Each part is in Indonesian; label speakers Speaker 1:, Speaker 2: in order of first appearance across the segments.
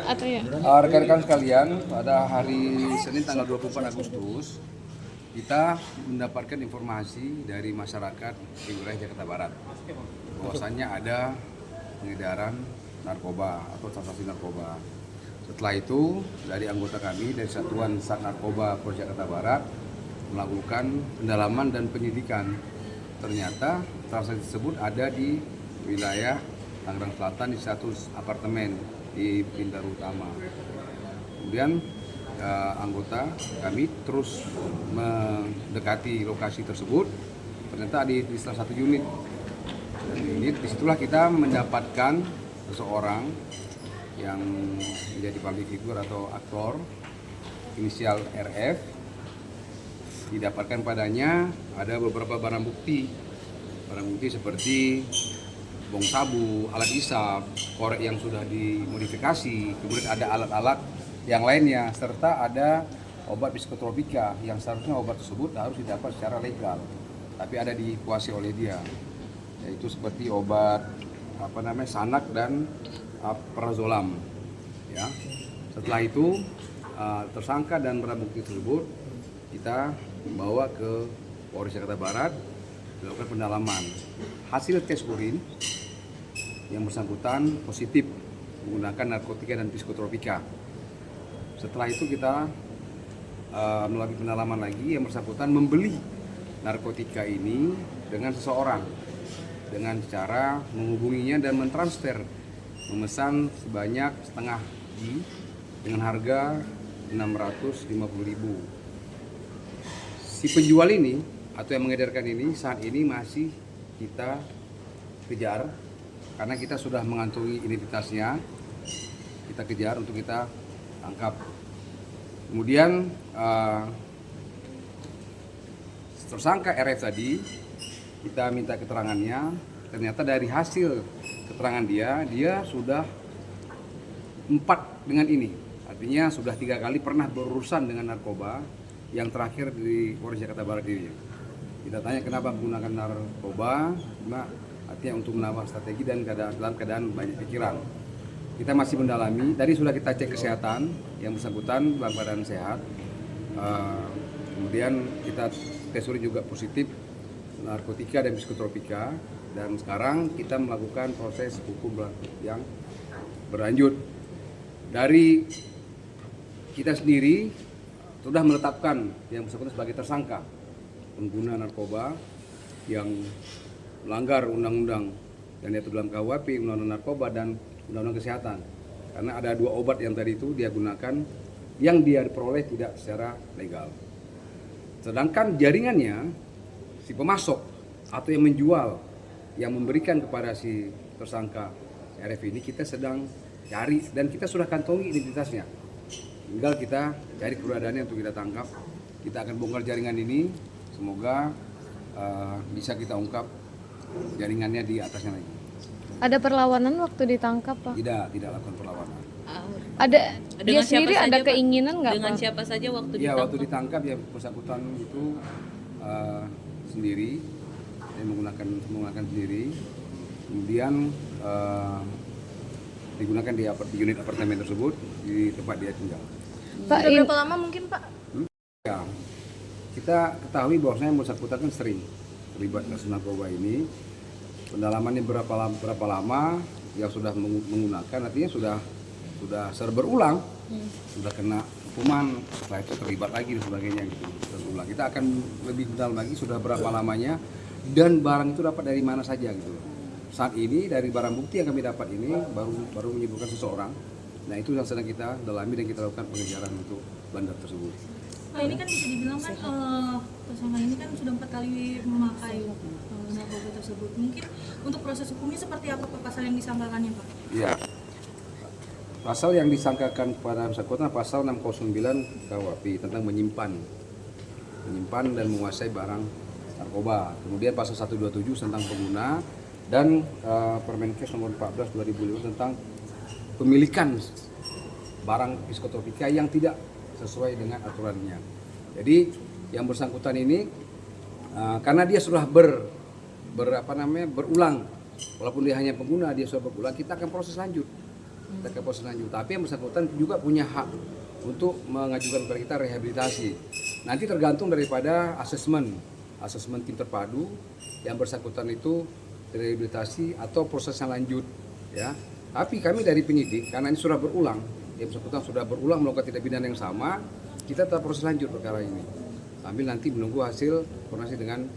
Speaker 1: atau ya?
Speaker 2: Rekan-rekan sekalian, pada hari Senin tanggal 24 Agustus kita mendapatkan informasi dari masyarakat di wilayah Jakarta Barat bahwasannya ada pengedaran narkoba atau transaksi narkoba. Setelah itu dari anggota kami dari Satuan Sat Narkoba Polres Jakarta Barat melakukan pendalaman dan penyidikan. Ternyata transaksi tersebut ada di wilayah Tangerang Selatan di satu apartemen di Bintaro Utama. Kemudian anggota kami terus mendekati lokasi tersebut. Ternyata di salah satu unit. Disitulah kita mendapatkan seseorang yang menjadi public figure atau aktor inisial RF. Didapatkan padanya ada beberapa barang bukti seperti bong sabu, alat isap, korek yang sudah dimodifikasi, kemudian ada alat-alat yang lainnya, serta ada obat psikotropika yang seharusnya obat tersebut harus didapat secara legal, tapi ada dikuasai oleh dia, yaitu seperti obat sanak dan prazolam. Ya. Setelah itu tersangka dan barang bukti tersebut kita bawa ke Polres Jakarta Barat dilakukan pendalaman. Hasil tes urin yang bersangkutan positif menggunakan narkotika dan psikotropika. Setelah itu kita melalui pendalaman lagi, yang bersangkutan membeli narkotika ini dengan seseorang dengan cara menghubunginya dan mentransfer, memesan sebanyak setengah G dengan harga 650.000. Si penjual ini atau yang mengedarkan ini saat ini masih kita kejar karena kita sudah mengantongi identitasnya. Kita kejar untuk kita tangkap. Kemudian tersangka RF tadi kita minta keterangannya. Ternyata dari hasil keterangan dia sudah 4 dengan ini. Artinya sudah 3 kali pernah berurusan dengan narkoba, yang terakhir di Polres Jakarta Barat ini. Kita tanya kenapa menggunakan narkoba, artinya untuk menambah strategi dan dalam keadaan banyak pikiran. Kita masih mendalami, tadi sudah kita cek kesehatan yang bersangkutan dalam keadaan sehat. Kemudian kita tes urin juga positif narkotika dan psikotropika, dan sekarang kita melakukan proses hukum yang berlanjut. Dari kita sendiri sudah menetapkan yang bersangkutan sebagai tersangka pengguna narkoba yang melanggar undang-undang yang diatur dalam KUHP, undang-undang narkoba dan undang-undang kesehatan. Karena ada 2 obat yang tadi itu dia gunakan yang dia peroleh tidak secara legal. Sedangkan jaringannya si pemasok atau yang menjual, yang memberikan kepada si tersangka RF ini kita sedang cari dan kita sudah kantongi identitasnya. Tinggal kita cari keberadaannya untuk kita tangkap. Kita akan bongkar jaringan ini, semoga bisa kita ungkap jaringannya di atasnya lagi.
Speaker 1: Ada perlawanan waktu ditangkap, Pak?
Speaker 2: Tidak lakukan perlawanan.
Speaker 1: Dia
Speaker 3: dengan
Speaker 1: sendiri
Speaker 3: siapa
Speaker 1: ada
Speaker 3: saja, Pak?
Speaker 1: keinginan nggak, Pak?
Speaker 3: Dengan siapa saja waktu
Speaker 2: Ya,
Speaker 3: ditangkap?
Speaker 2: waktu ditangkap ya bersangkutan itu sendiri, dia menggunakan sendiri, kemudian digunakan di unit apartemen tersebut di tempat dia tinggal.
Speaker 1: Pak,
Speaker 4: Sudah berapa lama mungkin, Pak?
Speaker 2: Ya, kita ketahui bahwasanya yang bersangkutan kan sering terlibat kasus narkoba ini. Pendalamannya berapa lama yang sudah menggunakan, artinya sudah berulang, sudah kena hukuman, setelah itu terlibat lagi dan sebagainya gitu. Berulang. Kita akan lebih dalam lagi sudah berapa lamanya dan barang itu dapat dari mana saja gitu. Saat ini dari barang bukti yang kami dapat ini baru menyebutkan seseorang. Nah, itu yang sedang kita dalami dan kita lakukan pengejaran untuk bandar tersebut.
Speaker 4: Nah, ini kan bisa dibilang kan tersangka ini kan sudah 4 kali memakai narkoba tersebut. Mungkin untuk proses hukumnya seperti apa Pak, pasal yang disangkakannya, Pak?
Speaker 2: Iya. Pasal yang disangkakan kepada bersangkutan pasal 609 KUHP tentang menyimpan dan menguasai barang narkoba. Kemudian pasal 127 tentang pengguna dan Permenkes nomor 14 2005 tentang pemilikan barang psikotropika yang tidak sesuai dengan aturannya. Jadi yang bersangkutan ini karena dia sudah berulang, walaupun dia hanya pengguna, dia sudah berulang, kita akan proses lanjut. kita ke proses lanjut. Tapi yang bersangkutan juga punya hak untuk mengajukan kepada kita rehabilitasi. Nanti tergantung daripada asesmen tim terpadu yang bersangkutan itu rehabilitasi atau prosesnya lanjut, ya. Tapi kami dari penyidik karena ini sudah berulang, yang bersangkutan sudah berulang melakukan tindak pidana yang sama, kita tetap proses lanjut perkara ini sambil nanti menunggu hasil koordinasi dengan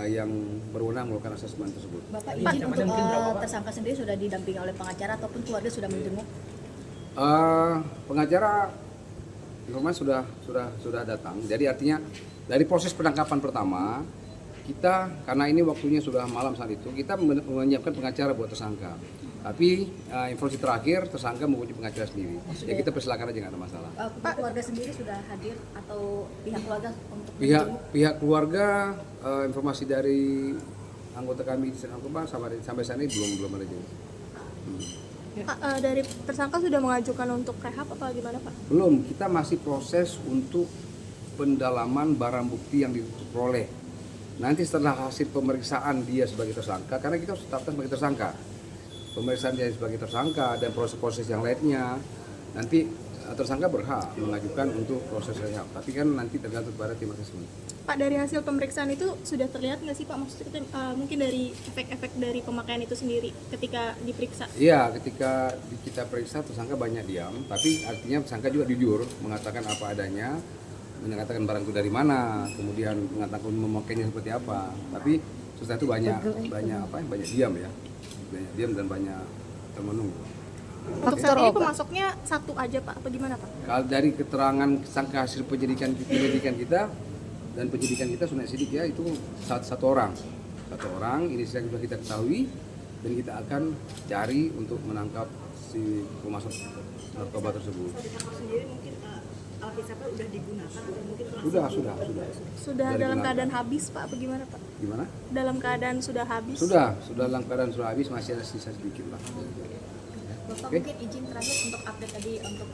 Speaker 2: yang berwenang melakukan asesmen tersebut.
Speaker 3: Bapak izin untuk tersangka sendiri sudah didampingi oleh pengacara ataupun keluarga sudah menjenguk?
Speaker 2: Pengacara informasi sudah datang. Jadi artinya dari proses penangkapan pertama kita karena ini waktunya sudah malam saat itu kita menyiapkan pengacara buat tersangka. Tapi informasi terakhir tersangka mempunyai pengacara sendiri. Ya kita persilakan aja nggak ada masalah.
Speaker 3: Pak, keluarga sendiri sudah hadir atau pihak keluarga untuk
Speaker 2: Pihak keluarga informasi dari anggota kami di Senangkuba sampai saat ini belum ada jenguk.
Speaker 5: Pak, dari tersangka sudah mengajukan untuk rehab apa gimana Pak?
Speaker 2: Belum, kita masih proses untuk pendalaman barang bukti yang diperoleh. Nanti setelah hasil pemeriksaan dia sebagai tersangka, karena kita harus tetapkan sebagai tersangka. Pemeriksaan dia sebagai tersangka dan proses-proses yang lainnya, nanti tersangka berhak mengajukan untuk proses rehab. Tapi kan nanti tergantung pada tim asesmen.
Speaker 5: Pak, dari hasil pemeriksaan itu sudah terlihat nggak sih Pak? Maksudnya mungkin dari efek-efek dari pemakaian itu sendiri ketika diperiksa?
Speaker 2: Iya, ketika kita periksa tersangka banyak diam, tapi artinya tersangka juga jujur mengatakan apa adanya, mengatakan barang itu dari mana, kemudian mengatakan memakainya seperti apa. Tapi setelah itu banyak diam ya, banyak diam dan banyak termenung.
Speaker 5: Untuk saat ini pemasoknya satu aja Pak, apa gimana Pak?
Speaker 2: Kalau dari keterangan tersangka hasil penyelidikan kita dan penyidikan kita sudah sidik ya itu satu orang ini sudah kita ketahui dan kita akan cari untuk menangkap si pemasok narkoba tersebut.
Speaker 3: sendiri mungkin alat hisapnya sudah digunakan atau mungkin
Speaker 5: Sudah
Speaker 2: Dari
Speaker 5: dalam
Speaker 2: gunakan.
Speaker 5: keadaan habis Pak, apa gimana Pak?
Speaker 2: Gimana?
Speaker 5: Dalam keadaan sudah habis?
Speaker 2: Sudah dalam keadaan sudah habis, masih ada sisa sedikit lah.
Speaker 3: Bapak
Speaker 2: Oke.
Speaker 3: mungkin izin terakhir untuk update tadi untuk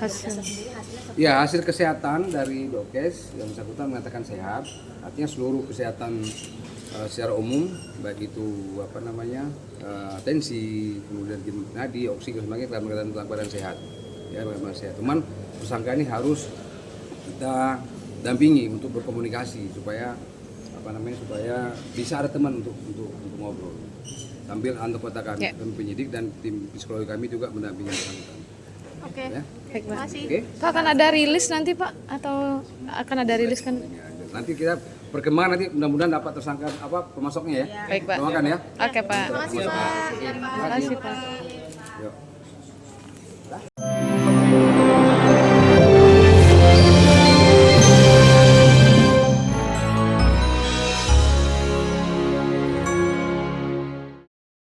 Speaker 1: Hasil.
Speaker 3: dokter sendiri hasilnya seperti
Speaker 2: Ya, hasil kesehatan dari Dokes yang bersangkutan mengatakan sehat. Artinya seluruh kesehatan secara umum, baik itu tensi, kemudian nadi, oksigen sebagainya dalam keadaan sehat. Ya, dalam keadaan sehat. Cuman tersangka ini harus kita dampingi untuk berkomunikasi supaya bisa ada teman untuk ngobrol. Sambil anda katakan kami penyidik dan tim psikologi kami juga mendampingi bersangkutan.
Speaker 5: Oke.
Speaker 2: Ya.
Speaker 1: Baik, Pak.
Speaker 5: Makasih.
Speaker 2: Oke.
Speaker 1: Pak, akan ada rilis nanti Pak atau akan ada rilis kan?
Speaker 2: Nanti kita perkembangan nanti mudah-mudahan dapat tersangka pemasoknya ya.
Speaker 1: Baik, Pak.
Speaker 2: Doakan ya.
Speaker 1: Oke Pak.
Speaker 5: Terima kasih Pak.
Speaker 1: Terima kasih Pak.
Speaker 2: Yuk.